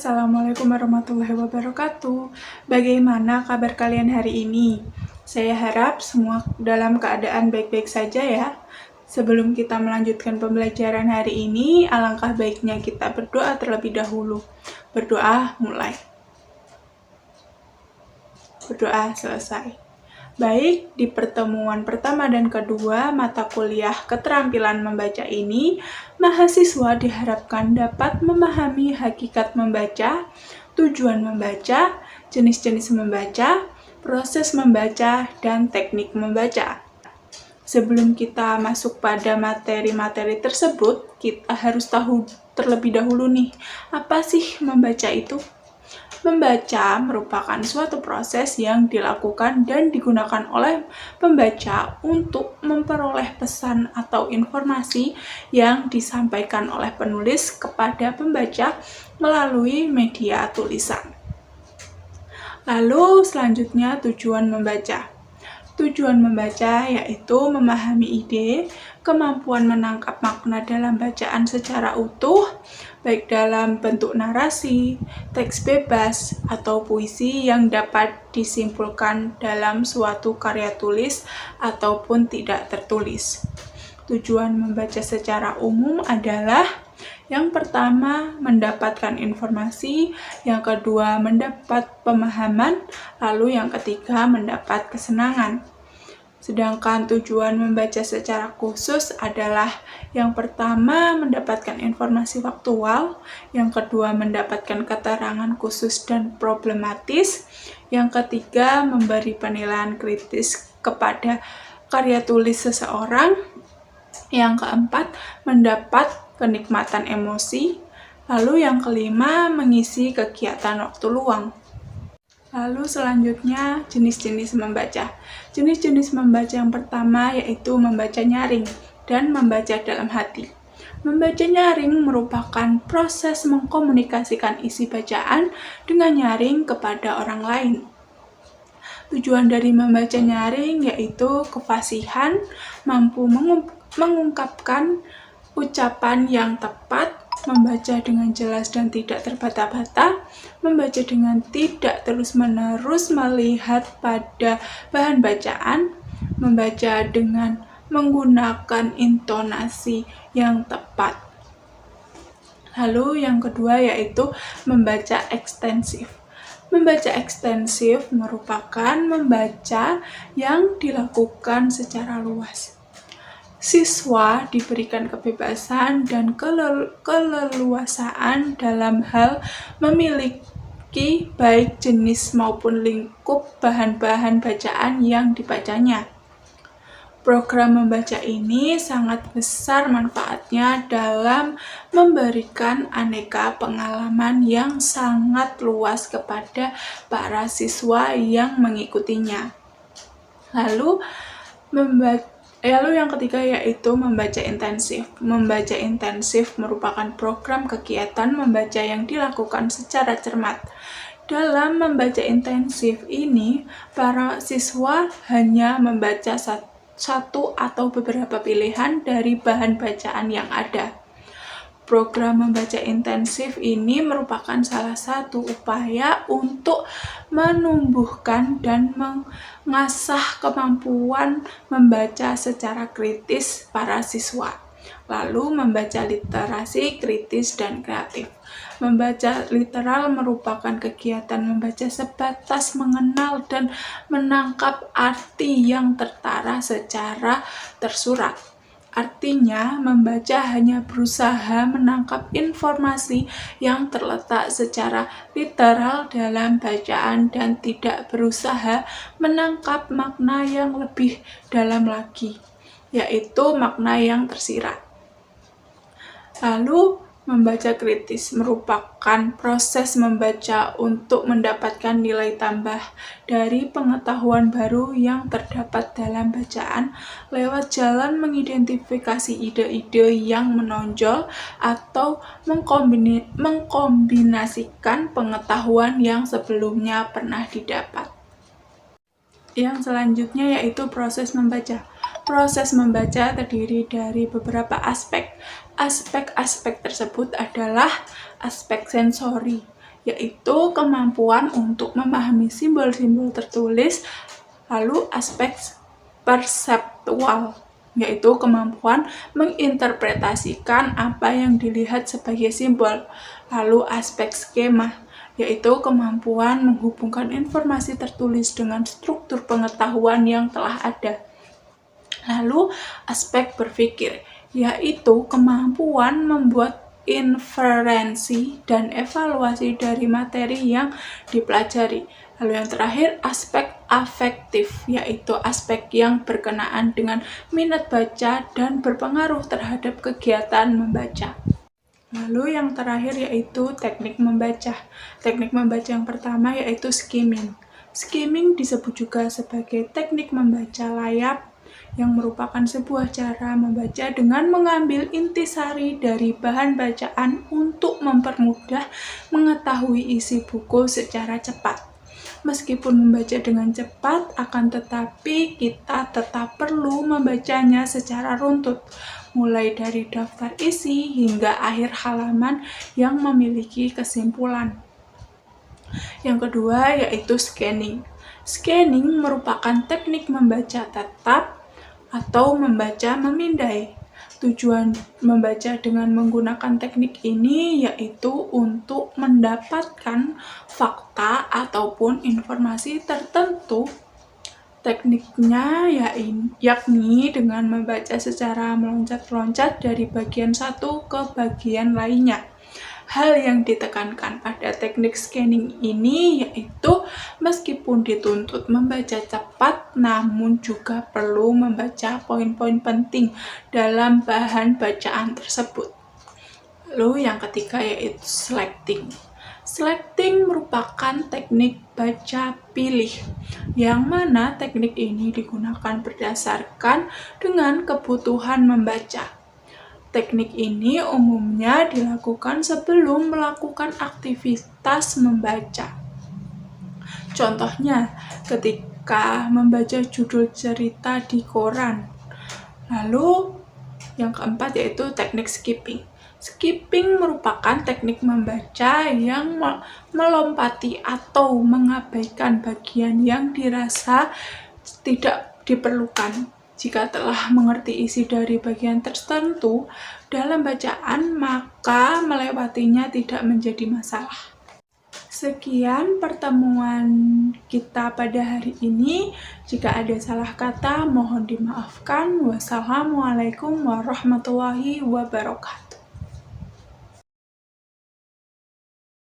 Assalamualaikum warahmatullahi wabarakatuh. Bagaimana kabar kalian hari ini? Saya harap semua dalam keadaan baik-baik saja ya. Sebelum kita melanjutkan pembelajaran hari ini, alangkah baiknya kita berdoa terlebih dahulu. Berdoa mulai. Berdoa selesai. Baik, di pertemuan pertama dan kedua mata kuliah keterampilan membaca ini, mahasiswa diharapkan dapat memahami hakikat membaca, tujuan membaca, jenis-jenis membaca, proses membaca, dan teknik membaca. Sebelum kita masuk pada materi-materi tersebut, kita harus tahu terlebih dahulu nih, apa sih membaca itu? Membaca merupakan suatu proses yang dilakukan dan digunakan oleh pembaca untuk memperoleh pesan atau informasi yang disampaikan oleh penulis kepada pembaca melalui media tulisan. Lalu selanjutnya tujuan membaca. Tujuan membaca yaitu memahami ide, kemampuan menangkap makna dalam bacaan secara utuh, baik dalam bentuk narasi, teks bebas, atau puisi yang dapat disimpulkan dalam suatu karya tulis ataupun tidak tertulis. Tujuan membaca secara umum adalah yang pertama, mendapatkan informasi, yang kedua, mendapat pemahaman, lalu yang ketiga, mendapat kesenangan. Sedangkan tujuan membaca secara khusus adalah yang pertama, mendapatkan informasi faktual, yang kedua, mendapatkan keterangan khusus dan problematis, yang ketiga, memberi penilaian kritis kepada karya tulis seseorang, yang keempat, mendapat kenikmatan emosi, lalu yang kelima, mengisi kegiatan waktu luang. Lalu selanjutnya, jenis-jenis membaca. Jenis-jenis membaca yang pertama yaitu membaca nyaring dan membaca dalam hati. Membaca nyaring merupakan proses mengkomunikasikan isi bacaan dengan nyaring kepada orang lain. Tujuan dari membaca nyaring yaitu kefasihan, mampu mengungkapkan ucapan yang tepat, membaca dengan jelas dan tidak terbata-bata, membaca dengan tidak terus-menerus melihat pada bahan bacaan, membaca dengan menggunakan intonasi yang tepat. Lalu yang kedua yaitu membaca ekstensif. Membaca ekstensif merupakan membaca yang dilakukan secara luas. Siswa diberikan kebebasan dan keleluasaan dalam hal memiliki baik jenis maupun lingkup bahan-bahan bacaan yang dibacanya. Program membaca ini sangat besar manfaatnya dalam memberikan aneka pengalaman yang sangat luas kepada para siswa yang mengikutinya. Lalu yang ketiga yaitu membaca intensif. Membaca intensif merupakan program kegiatan membaca yang dilakukan secara cermat. Dalam membaca intensif ini, para siswa hanya membaca satu atau beberapa pilihan dari bahan bacaan yang ada. Program membaca intensif ini merupakan salah satu upaya untuk menumbuhkan dan mengasah kemampuan membaca secara kritis para siswa. Lalu membaca literasi kritis dan kreatif. Membaca literal merupakan kegiatan membaca sebatas mengenal dan menangkap arti yang tertara secara tersurat. Artinya, membaca hanya berusaha menangkap informasi yang terletak secara literal dalam bacaan dan tidak berusaha menangkap makna yang lebih dalam lagi, yaitu makna yang tersirat. Lalu, membaca kritis merupakan proses membaca untuk mendapatkan nilai tambah dari pengetahuan baru yang terdapat dalam bacaan lewat jalan mengidentifikasi ide-ide yang menonjol atau mengkombinasikan pengetahuan yang sebelumnya pernah didapat. Yang selanjutnya yaitu proses membaca. Proses membaca terdiri dari beberapa aspek. Aspek-aspek tersebut adalah aspek sensori, yaitu kemampuan untuk memahami simbol-simbol tertulis. Lalu aspek perseptual, yaitu kemampuan menginterpretasikan apa yang dilihat sebagai simbol. Lalu aspek skema, yaitu kemampuan menghubungkan informasi tertulis dengan struktur pengetahuan yang telah ada. Lalu aspek berpikir, yaitu kemampuan membuat inferensi dan evaluasi dari materi yang dipelajari. Lalu yang terakhir, aspek afektif, yaitu aspek yang berkenaan dengan minat baca dan berpengaruh terhadap kegiatan membaca. Lalu yang terakhir yaitu teknik membaca. Teknik membaca yang pertama yaitu skimming. Skimming disebut juga sebagai teknik membaca layap, yang merupakan sebuah cara membaca dengan mengambil intisari dari bahan bacaan untuk mempermudah mengetahui isi buku secara cepat. Meskipun membaca dengan cepat, akan tetapi kita tetap perlu membacanya secara runtut, mulai dari daftar isi hingga akhir halaman yang memiliki kesimpulan. Yang kedua yaitu scanning. Scanning merupakan teknik membaca tetap atau membaca memindai. Tujuan membaca dengan menggunakan teknik ini yaitu untuk mendapatkan fakta ataupun informasi tertentu. Tekniknya yakni dengan membaca secara meloncat-loncat dari bagian satu ke bagian lainnya. Hal yang ditekankan pada teknik scanning ini yaitu meskipun dituntut membaca cepat, namun juga perlu membaca poin-poin penting dalam bahan bacaan tersebut. Lalu yang ketiga yaitu selecting. Selecting merupakan teknik baca pilih, yang mana teknik ini digunakan berdasarkan dengan kebutuhan membaca. Teknik ini umumnya dilakukan sebelum melakukan aktivitas membaca. Contohnya, ketika membaca judul cerita di koran. Lalu, yang keempat yaitu teknik skipping. Skipping merupakan teknik membaca yang melompati atau mengabaikan bagian yang dirasa tidak diperlukan. Jika telah mengerti isi dari bagian tertentu dalam bacaan, maka melewatinya tidak menjadi masalah. Sekian pertemuan kita pada hari ini. Jika ada salah kata, mohon dimaafkan. Wassalamualaikum warahmatullahi wabarakatuh.